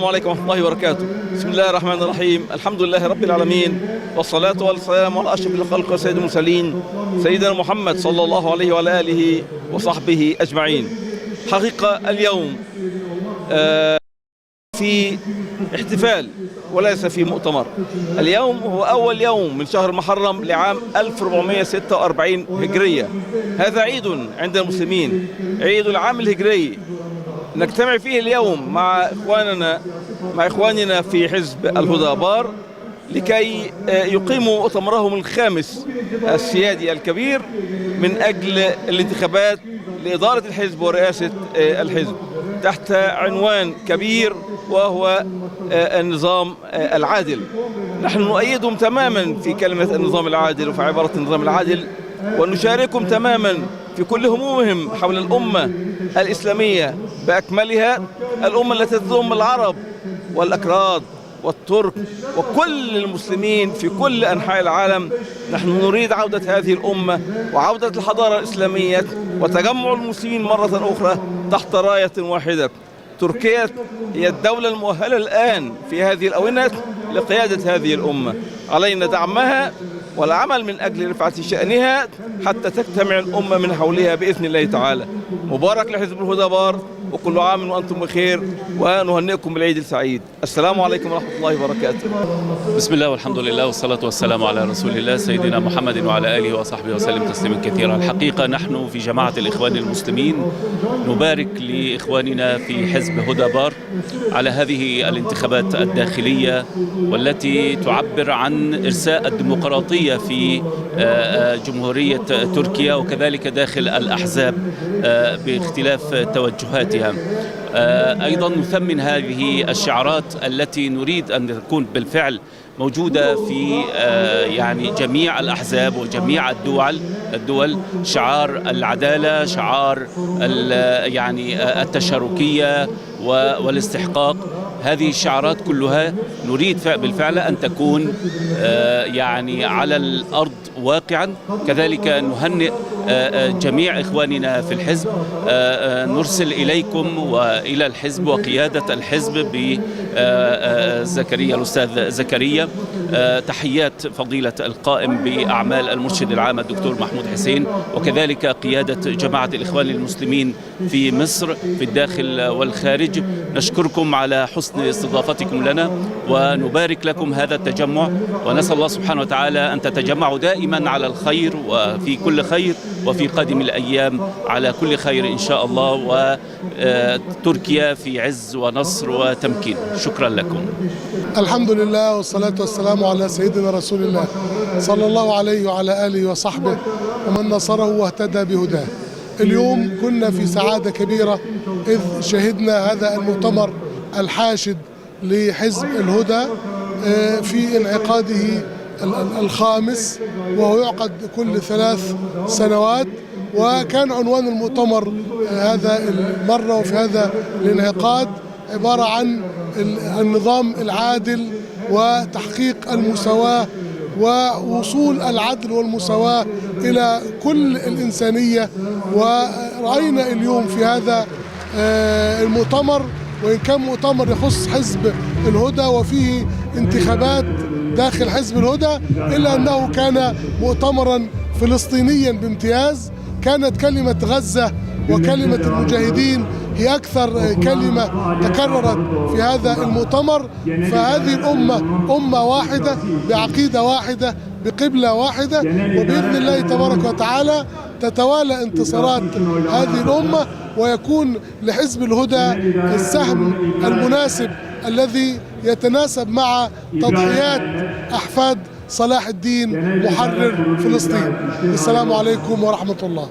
عليكم ورحمة الله وبركاته. بسم الله الرحمن الرحيم. الحمد لله رب العالمين، والصلاة والسلام على أشرف الخلق وسيد المرسلين سيدنا محمد صلى الله عليه وعلى آله وصحبه أجمعين. حقيقة اليوم في احتفال وليس في مؤتمر. اليوم هو أول يوم من شهر محرم لعام 1446 هجرية. هذا عيد عند المسلمين، عيد العام الهجري. نجتمع فيه اليوم مع إخواننا في حزب الهدى بار لكي يقيموا مؤتمرهم الخامس السيادي الكبير من أجل الانتخابات لإدارة الحزب ورئاسة الحزب تحت عنوان كبير وهو النظام العادل. نحن نؤيدهم تماما في كلمة النظام العادل وفي عبارة النظام العادل، ونشاركهم تماما في كل همومهم حول الأمة الإسلامية بأكملها، الأمة التي تضم العرب والأكراد والترك وكل المسلمين في كل أنحاء العالم. نحن نريد عودة هذه الأمة وعودة الحضارة الإسلامية وتجمع المسلمين مرة أخرى تحت راية واحدة. تركيا هي الدولة المؤهلة الآن في هذه الآونة لقيادة هذه الأمة. علينا دعمها والعمل من أجل رفعة شأنها حتى تجتمع الأمة من حولها بإذن الله تعالى. مبارك لحزب الهدى بار، وكل عام وأنتم بخير، ونهنئكم بالعيد السعيد. السلام عليكم ورحمة الله وبركاته. بسم الله والحمد لله والصلاة والسلام على رسول الله سيدنا محمد وعلى آله وصحبه وسلم تسليما كثيرا. الحقيقة نحن في جماعة الإخوان المسلمين نبارك لإخواننا في حزب هدى بار على هذه الانتخابات الداخلية والتي تعبر عن إرساء الديمقراطية في جمهورية تركيا وكذلك داخل الأحزاب باختلاف توجهاتها. أيضا نثمن هذه الشعارات التي نريد أن تكون بالفعل موجودة في يعني جميع الأحزاب وجميع الدول. شعار العدالة، شعار يعني التشاركية والاستحقاق. هذه الشعارات كلها نريد بالفعل أن تكون يعني على الأرض واقعا. كذلك نهنئ جميع إخواننا في الحزب، نرسل إليكم وإلى الحزب وقيادة الحزب بزكريا الأستاذ زكريا تحيات فضيلة القائم بأعمال المرشد العام الدكتور محمود حسين، وكذلك قيادة جماعة الإخوان المسلمين في مصر في الداخل والخارج. نشكركم على حسن استضافتكم لنا ونبارك لكم هذا التجمع، ونسأل الله سبحانه وتعالى أن تتجمعوا دائما على الخير وفي كل خير وفي قادم الأيام على كل خير إن شاء الله، وتركيا في عز ونصر وتمكين. شكرا لكم. الحمد لله والصلاة والسلام على سيدنا رسول الله صلى الله عليه وعلى آله وصحبه ومن نصره واهتدى بهداه. اليوم كنا في سعادة كبيرة إذ شهدنا هذا المؤتمر الحاشد لحزب الهدى في انعقاده الخامس، وهو يعقد كل 3 سنوات. وكان عنوان المؤتمر هذا المرة وفي هذا الانعقاد عبارة عن النظام العادل وتحقيق المساواة ووصول العدل والمساواة إلى كل الإنسانية. ورأينا اليوم في هذا المؤتمر، وإن كان مؤتمر يخص حزب الهدى وفيه انتخابات داخل حزب الهدى، إلا أنه كان مؤتمرا فلسطينيا بامتياز. كانت كلمة غزة وكلمة المجاهدين هي أكثر كلمة تكررت في هذا المؤتمر. فهذه الأمة أمة واحدة بعقيدة واحدة بقبلة واحدة، وبإذن الله تبارك وتعالى تتوالى انتصارات هذه الأمة، ويكون لحزب الهدى السهم المناسب الذي يتناسب مع تضحيات أحفاد صلاح الدين محرر فلسطين. السلام عليكم ورحمة الله.